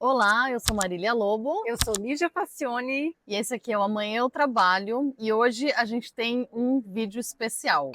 Olá, eu sou Marília Lobo Eu sou Lígia Passione. e esse aqui é o Amanhã Eu Trabalho e hoje a gente tem um vídeo especial.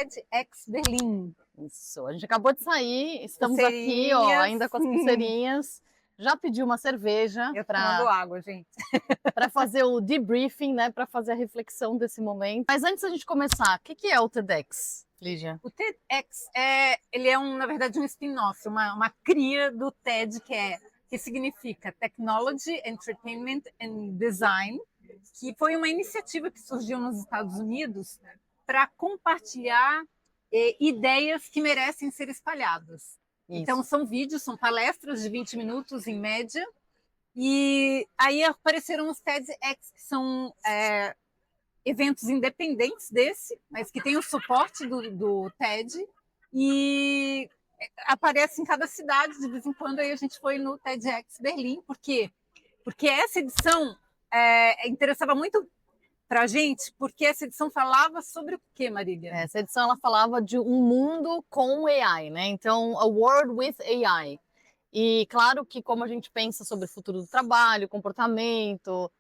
TEDx Berlim. Isso, a gente acabou de sair, estamos aqui, ainda com as pulseirinhas. Já pedi uma cerveja Eu tomando para água, gente. fazer o debriefing, né, para fazer a reflexão desse momento. Mas antes da gente começar, o que é o TEDx, Lígia? O TEDx ele é na verdade, um spin-off, uma cria do TED, que significa Technology, Entertainment and Design, que foi uma iniciativa que surgiu nos Estados Unidos para compartilhar ideias que merecem ser espalhadas. Isso. Então, são vídeos, são palestras de 20 minutos, em média, e aí apareceram os TEDx, que são eventos independentes desse, mas que tem o suporte do TED, e aparece em cada cidade, de vez em quando. Aí a gente foi no TEDx Berlim. Por quê? Porque essa edição interessava muito para a gente, porque essa edição falava sobre o quê, Marília? Essa edição ela falava de um mundo com AI, né? Então, a world with AI. E claro que como a gente pensa sobre o futuro do trabalho, comportamento,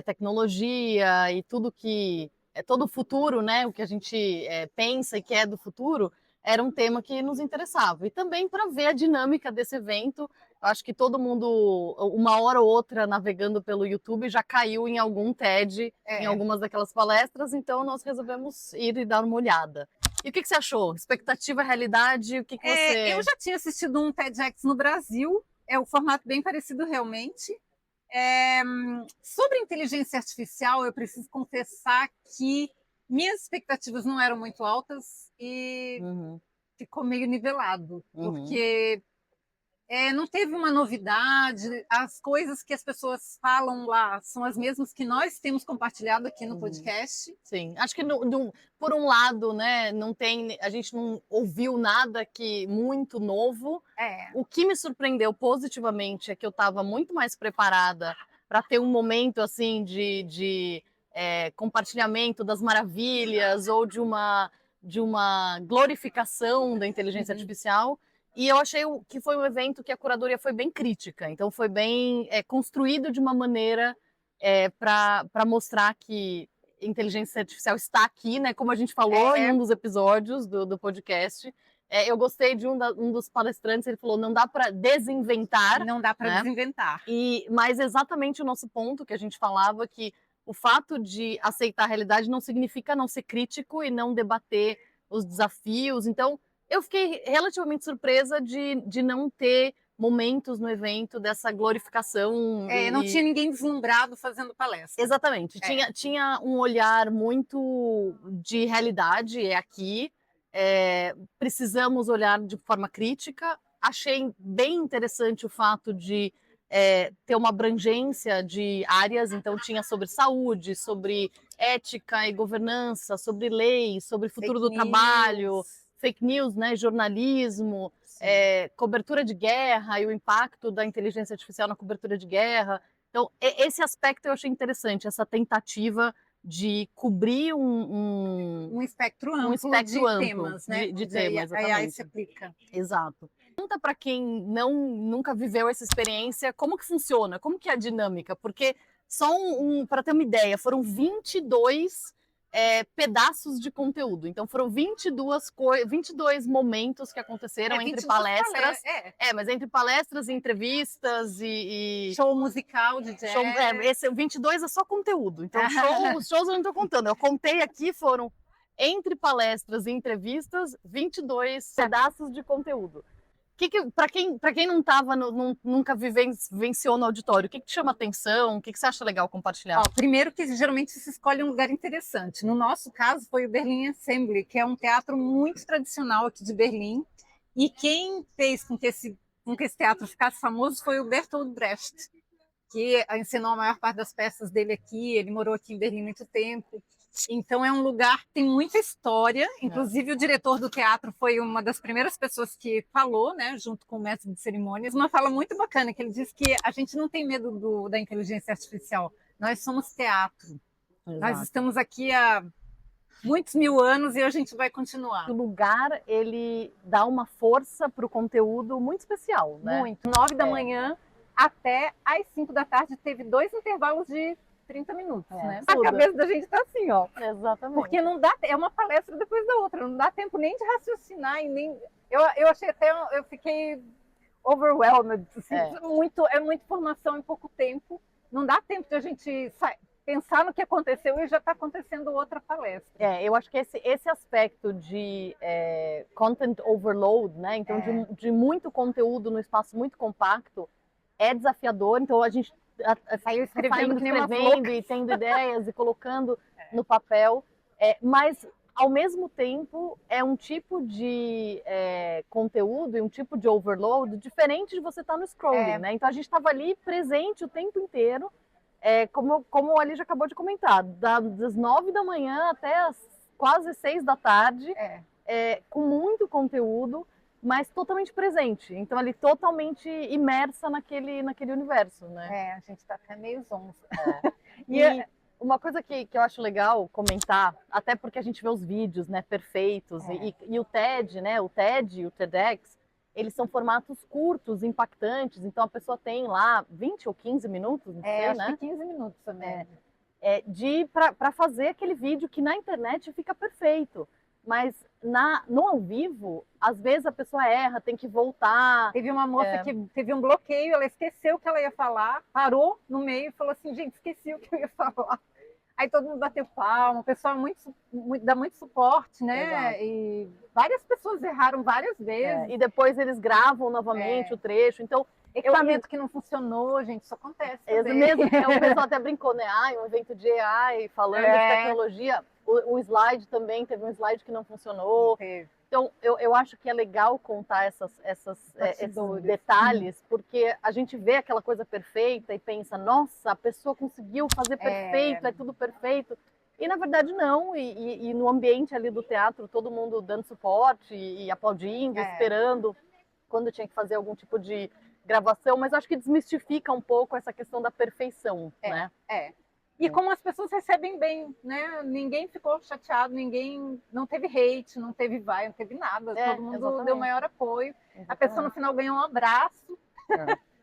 tecnologia e tudo que é todo o futuro, né? O que a gente pensa e quer do futuro, era um tema que nos interessava. E também para ver a dinâmica desse evento. Eu acho que todo mundo, uma hora ou outra, navegando pelo YouTube, já caiu em algum TED, em algumas daquelas palestras, então nós resolvemos ir e dar uma olhada. E o que você achou? Expectativa, realidade, o que você... Eu já tinha assistido um TEDx no Brasil, é um formato bem parecido realmente. Sobre inteligência artificial, eu preciso confessar que minhas expectativas não eram muito altas e ficou meio nivelado, porque não teve uma novidade, as coisas que as pessoas falam lá são as mesmas que nós temos compartilhado aqui no podcast. Sim, acho que por um lado, né, a gente não ouviu nada muito novo. O que me surpreendeu positivamente é que eu estava muito mais preparada para ter um momento assim de compartilhamento das maravilhas ou de uma glorificação da inteligência artificial. E eu achei que foi um evento que a curadoria foi bem crítica, então foi bem construído de uma maneira para mostrar que inteligência artificial está aqui, né? Como a gente falou em um dos episódios do podcast. Eu gostei de um dos palestrantes, ele falou: não dá para desinventar. Não dá para né? desinventar. Mas exatamente o nosso ponto que a gente falava, que o fato de aceitar a realidade não significa não ser crítico e não debater os desafios. Então, eu fiquei relativamente surpresa de não ter momentos no evento dessa glorificação. Não tinha ninguém deslumbrado fazendo palestra. Exatamente. Tinha um olhar muito de realidade, aqui. Precisamos olhar de forma crítica. Achei bem interessante o fato de ter uma abrangência de áreas, então tinha sobre saúde, sobre ética e governança, sobre leis, sobre futuro do trabalho, fake news, né, jornalismo, cobertura de guerra e o impacto da inteligência artificial na cobertura de guerra. Então, esse aspecto eu achei interessante, essa tentativa de cobrir um espectro amplo de temas, né? De temas, exatamente. AI se aplica. Exato. Conta para quem nunca viveu essa experiência, como que funciona, como que é a dinâmica, porque só para ter uma ideia, foram 22 pedaços de conteúdo. Então foram 22 momentos que aconteceram entre palestras. Mas entre palestras, entrevistas e show musical de jazz. Esse 22 é só conteúdo. Então os shows eu não estou contando. Eu contei aqui, foram entre palestras e entrevistas 22 pedaços de conteúdo. Para quem não estava, nunca vivenciou no auditório, o que te chama atenção? O que você acha legal compartilhar? Ó, primeiro que geralmente se escolhe um lugar interessante. No nosso caso foi o Berlin Assembly, que é um teatro muito tradicional aqui de Berlim. E quem fez com que esse teatro ficasse famoso foi o Bertolt Brecht, que ensinou a maior parte das peças dele aqui. Ele morou aqui em Berlim muito tempo. Então é um lugar que tem muita história. Inclusive o diretor do teatro foi uma das primeiras pessoas que falou, né, junto com o mestre de cerimônias, uma fala muito bacana que ele diz que a gente não tem medo da inteligência artificial. Nós somos teatro. Exato. Nós estamos aqui há muitos mil anos e a gente vai continuar. O lugar, ele dá uma força para o conteúdo muito especial, né? Muito. 9 da manhã até às 5 da tarde teve 2 intervalos de 30 minutos, né? A cabeça da gente tá assim, ó. Exatamente. Porque não dá, é uma palestra depois da outra, não dá tempo nem de raciocinar e nem... Eu achei até, eu fiquei overwhelmed, assim, é muita informação em pouco tempo, não dá tempo de a gente pensar no que aconteceu e já está acontecendo outra palestra. Eu acho que esse aspecto de content overload, né? Então, de muito conteúdo no espaço muito compacto, é desafiador. Então, a gente saiu escrevendo e tendo ideias e colocando no papel. Mas, ao mesmo tempo, é um tipo de conteúdo e um tipo de overload diferente de você estar no scrolling, né? Então, a gente estava ali presente o tempo inteiro. Como a Lígia acabou de comentar, das 9 da manhã até as quase 6 da tarde, com muito conteúdo, mas totalmente presente. Então, ali, totalmente imersa naquele universo, né? A gente tá até meio zonza. E uma coisa que eu acho legal comentar, até porque a gente vê os vídeos, né, perfeitos, e o TED, né, o TED e o TEDx, eles são formatos curtos, impactantes, então a pessoa tem lá 20 ou 15 minutos, não sei, acho né? que 15 minutos também. Para fazer aquele vídeo que na internet fica perfeito. Mas no ao vivo, às vezes a pessoa erra, tem que voltar. Teve uma moça que teve um bloqueio, ela esqueceu o que ela ia falar, parou no meio e falou assim, gente, esqueci o que eu ia falar. Aí todo mundo bateu palma, o pessoal dá muito suporte, né? Exato. E várias pessoas erraram várias vezes. E depois eles gravam novamente o trecho. Então, equipamento que não funcionou, gente, isso acontece também. Mesmo, o pessoal até brincou, né? Um evento de AI, falando de tecnologia. O slide também, teve um slide que não funcionou. Então, eu acho que é legal contar esses detalhes, porque a gente vê aquela coisa perfeita e pensa, nossa, a pessoa conseguiu fazer perfeito, é tudo perfeito. E, na verdade, não. E no ambiente ali do teatro, todo mundo dando suporte e aplaudindo, esperando quando tinha que fazer algum tipo de gravação, mas acho que desmistifica um pouco essa questão da perfeição, né? E como as pessoas recebem bem, né? Ninguém ficou chateado, ninguém não teve hate, não teve não teve nada. Todo mundo deu maior apoio. Exatamente. A pessoa no final ganhou um abraço,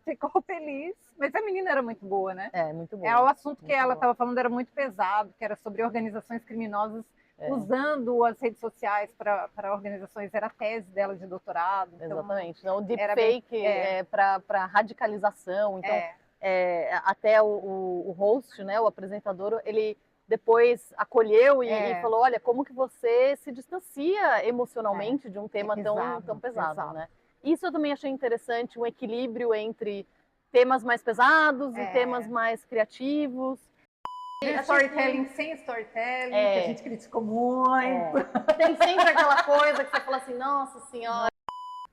ficou feliz. Mas a menina era muito boa, né? Muito boa. O assunto que ela estava falando era muito pesado, que era sobre organizações criminosas usando as redes sociais para organizações, era a tese dela de doutorado. Então, exatamente. Então, o deepfake para radicalização. Então, até o host, né, o apresentador, ele depois acolheu e falou, olha, como que você se distancia emocionalmente de um tema tão pesado, né? Isso eu também achei interessante, um equilíbrio entre temas mais pesados e temas mais criativos. Storytelling sem storytelling, que a gente criticou muito. Tem sempre aquela coisa que você fala assim, nossa senhora.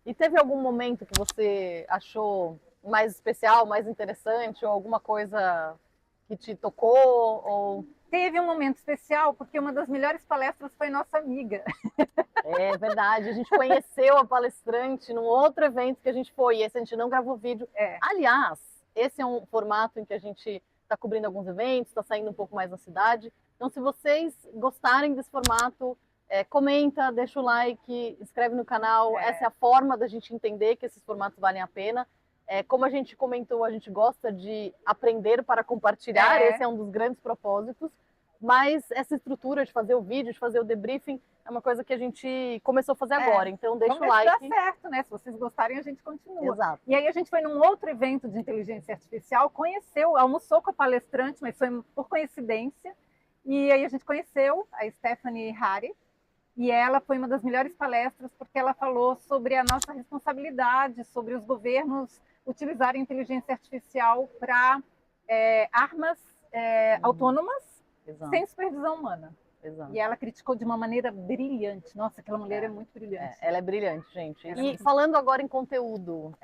E teve algum momento que você achou mais especial, mais interessante, ou alguma coisa que te tocou? Ou... Teve um momento especial, porque uma das melhores palestras foi nossa amiga. É verdade, a gente conheceu a palestrante num outro evento que a gente foi, e esse a gente não gravou vídeo. Aliás, esse é um formato em que a gente está cobrindo alguns eventos, está saindo um pouco mais na cidade. Então, se vocês gostarem desse formato, comenta, deixa o like, inscreve no canal. Essa é a forma da gente entender que esses formatos valem a pena. Como a gente comentou, a gente gosta de aprender para compartilhar, esse é um dos grandes propósitos. Mas essa estrutura de fazer o vídeo, de fazer o debriefing, é uma coisa que a gente começou a fazer agora. Então deixa o like. Dá certo, né? Se vocês gostarem, a gente continua. Exato. E aí a gente foi num outro evento de inteligência artificial, almoçou com a palestrante, mas foi por coincidência. E aí a gente conheceu a Stephanie Harry, E ela foi uma das melhores palestras porque ela falou sobre a nossa responsabilidade, sobre os governos utilizarem inteligência artificial para armas autônomas sem supervisão humana. Exato. E ela criticou de uma maneira brilhante. Nossa, aquela mulher é muito brilhante. Ela é brilhante, gente. E falando agora em conteúdo,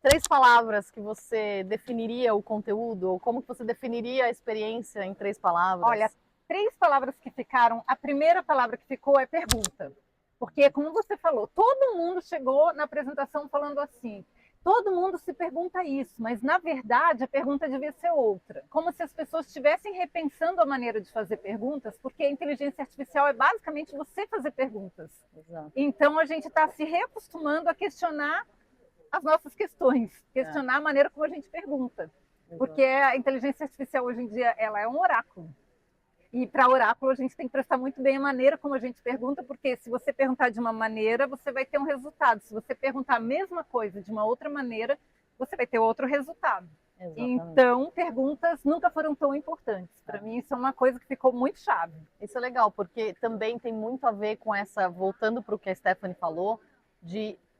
3 palavras que você definiria o conteúdo, ou como que você definiria a experiência em 3 palavras? Olha, 3 palavras que ficaram. A primeira palavra que ficou é pergunta. Porque, como você falou, todo mundo chegou na apresentação falando assim. Todo mundo se pergunta isso, mas na verdade a pergunta devia ser outra. Como se as pessoas estivessem repensando a maneira de fazer perguntas, porque a inteligência artificial é basicamente você fazer perguntas. Exato. Então a gente está se reacostumando a questionar as nossas questões, questionar a maneira como a gente pergunta. Porque a inteligência artificial hoje em dia ela é um oráculo. E para oráculo a gente tem que prestar muito bem a maneira como a gente pergunta, porque se você perguntar de uma maneira, você vai ter um resultado. Se você perguntar a mesma coisa de uma outra maneira, você vai ter outro resultado. Exatamente. Então, perguntas nunca foram tão importantes. Para mim, isso é uma coisa que ficou muito chave. Isso é legal, porque também tem muito a ver com essa, voltando para o que a Stephanie falou,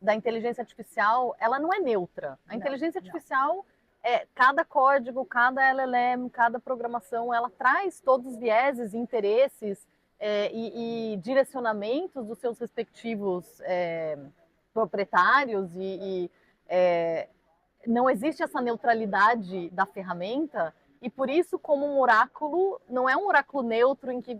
da inteligência artificial, ela não é neutra. A inteligência artificial, cada código, cada LLM, cada programação, ela traz todos os vieses, interesses e direcionamentos dos seus respectivos proprietários não existe essa neutralidade da ferramenta e por isso, como um oráculo, não é um oráculo neutro em que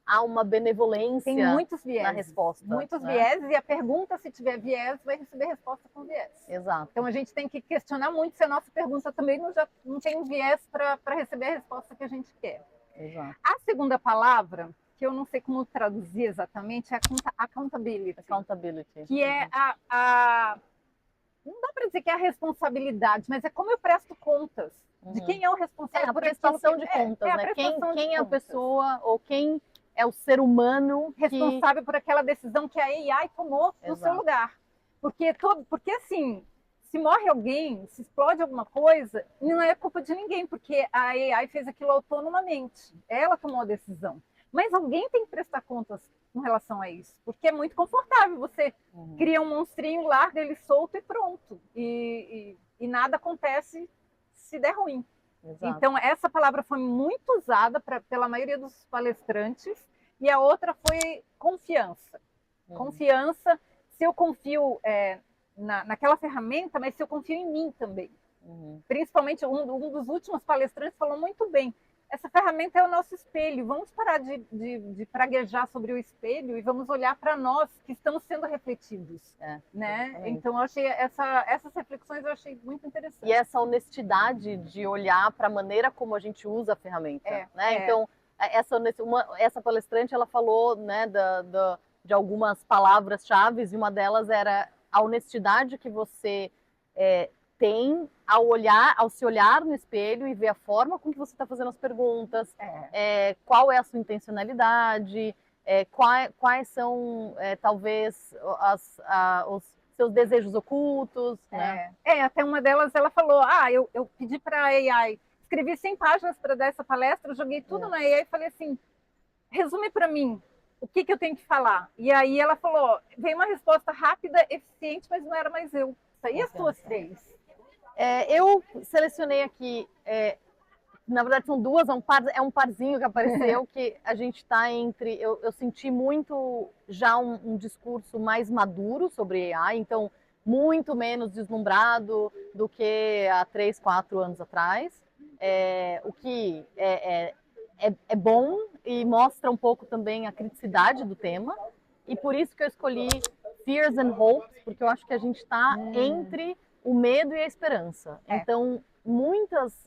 há uma benevolência. Tem muitos vieses, na resposta. Muitos vieses, e a pergunta, se tiver viés, vai receber resposta com viés. Exato. Então a gente tem que questionar muito se a nossa pergunta também não tem um viés para receber a resposta que a gente quer. Exato. A segunda palavra, que eu não sei como traduzir exatamente, é accountability. Accountability. Que é não dá para dizer que é a responsabilidade, mas é como eu presto contas. De quem é o responsável por prestação de contas, né? Quem é a pessoa ou quem é o ser humano responsável por aquela decisão que a AI tomou no seu lugar. Porque assim, se morre alguém, se explode alguma coisa, não é culpa de ninguém, porque a AI fez aquilo autonomamente. Ela tomou a decisão. Mas alguém tem que prestar contas com relação a isso, porque é muito confortável. Você cria um monstrinho, larga ele solto e pronto. E nada acontece se der ruim. Exato. Então, essa palavra foi muito usada pela maioria dos palestrantes, e a outra foi confiança. Confiança, se eu confio naquela ferramenta, mas se eu confio em mim também. Principalmente, um dos últimos palestrantes falou muito bem, essa ferramenta é o nosso espelho, vamos parar de praguejar sobre o espelho e vamos olhar para nós que estamos sendo refletidos. Né? Então, eu achei essas reflexões eu achei muito interessantes. E essa honestidade de olhar para a maneira como a gente usa a ferramenta. Né? Então, essa palestrante ela falou, né, de algumas palavras-chave, e uma delas era a honestidade que você tem ao se olhar no espelho e ver a forma com que você está fazendo as perguntas, qual é a sua intencionalidade, quais são, talvez, os seus desejos ocultos. Né? Até uma delas, ela falou, eu pedi para a AI, escrevi 100 páginas para dar essa palestra, joguei tudo na AI e falei assim, resume para mim, o que eu tenho que falar? E aí ela falou, veio uma resposta rápida, eficiente, mas não era mais eu. E as tuas 3? Eu selecionei aqui, na verdade são duas, é um parzinho que apareceu, que a gente está entre, eu senti muito já um discurso mais maduro sobre AI, então muito menos deslumbrado do que há 3, 4 anos atrás, o que é bom e mostra um pouco também a criticidade do tema, e por isso que eu escolhi Fears and Hopes, porque eu acho que a gente está entre o medo e a esperança. Então, muitas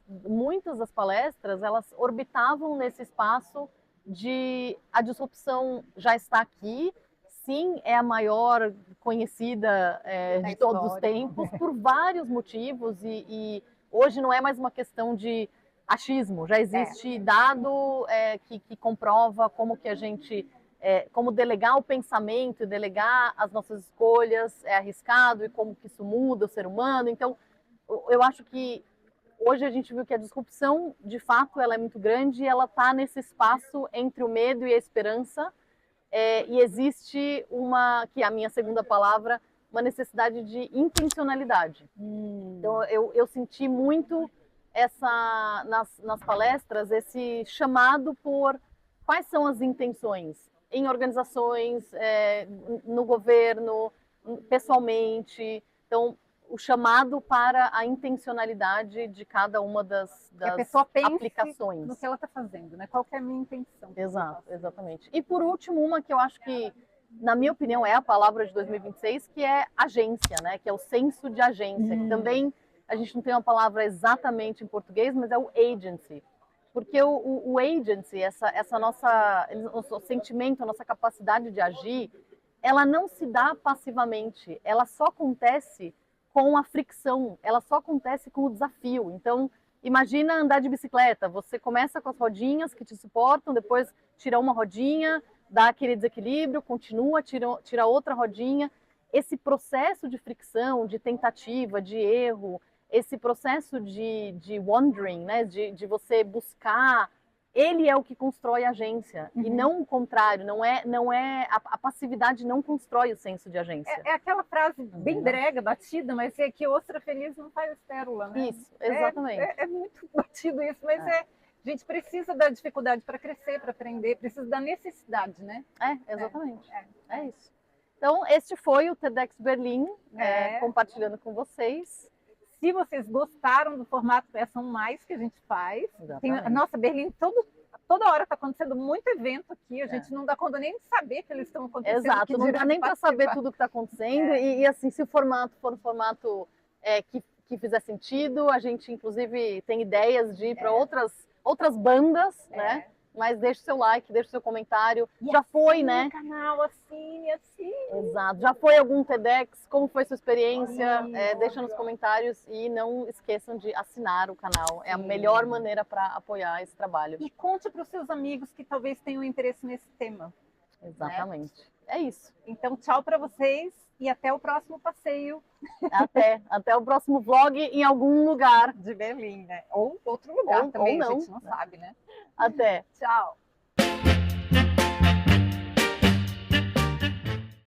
das palestras, elas orbitavam nesse espaço de a disrupção já está aqui, sim, é a maior conhecida de todos os tempos, por vários motivos, e hoje não é mais uma questão de achismo, já existe dado que comprova como que a gente... como delegar o pensamento e delegar as nossas escolhas é arriscado e como que isso muda o ser humano. Então, eu acho que hoje a gente viu que a disrupção, de fato, ela é muito grande e ela está nesse espaço entre o medo e a esperança. e existe que é a minha segunda palavra, uma necessidade de intencionalidade. Então, eu senti muito nas palestras esse chamado por quais são as intenções em organizações, no governo, pessoalmente. Então, o chamado para a intencionalidade de cada uma das que a pessoa pense aplicações. No que ela está fazendo, né? Qual que é a minha intenção? Exato, exatamente. E por último, uma que eu acho que, na minha opinião, é a palavra de 2026, que é agência, né? Que é o senso de agência, que também a gente não tem uma palavra exatamente em português, mas é o agency. Porque o agency, essa nossa, nosso sentimento, a nossa capacidade de agir, ela não se dá passivamente, ela só acontece com a fricção, ela só acontece com o desafio. Então, imagina andar de bicicleta, você começa com as rodinhas que te suportam, depois tira uma rodinha, dá aquele desequilíbrio, continua, tira outra rodinha. Esse processo de fricção, de tentativa, de erro, esse processo de wandering, né, de você buscar, ele é o que constrói a agência, e não o contrário, não é a passividade não constrói o senso de agência. É aquela frase bem brega, batida, mas é que ostra feliz não faz pérola, né? Isso, exatamente. É muito batido isso, mas a gente precisa da dificuldade para crescer, para aprender, precisa da necessidade, né? Exatamente. É isso. Então, este foi o TEDx Berlim, compartilhando com vocês. Se vocês gostaram do formato, peçam mais que a gente faz. Nossa, Berlim, toda hora está acontecendo muito evento aqui, a gente não dá conta nem de saber que eles estão acontecendo. Exato, não dá nem para saber tudo que está acontecendo. E assim, se o formato for um formato que fizer sentido, a gente inclusive tem ideias de ir para outras bandas, né? Mas deixe seu like, deixe seu comentário. Já foi, né? Canal, assine. Exato. Já foi algum TEDx? Como foi sua experiência? Deixa nos comentários e não esqueçam de assinar o canal. É a melhor maneira para apoiar esse trabalho. E conte para os seus amigos que talvez tenham interesse nesse tema. Exatamente. Né? É isso. Então, tchau para vocês e até o próximo passeio. Até o próximo vlog em algum lugar de Berlim, né? Ou outro lugar também, ou não, a gente não sabe, né? Até. Tchau.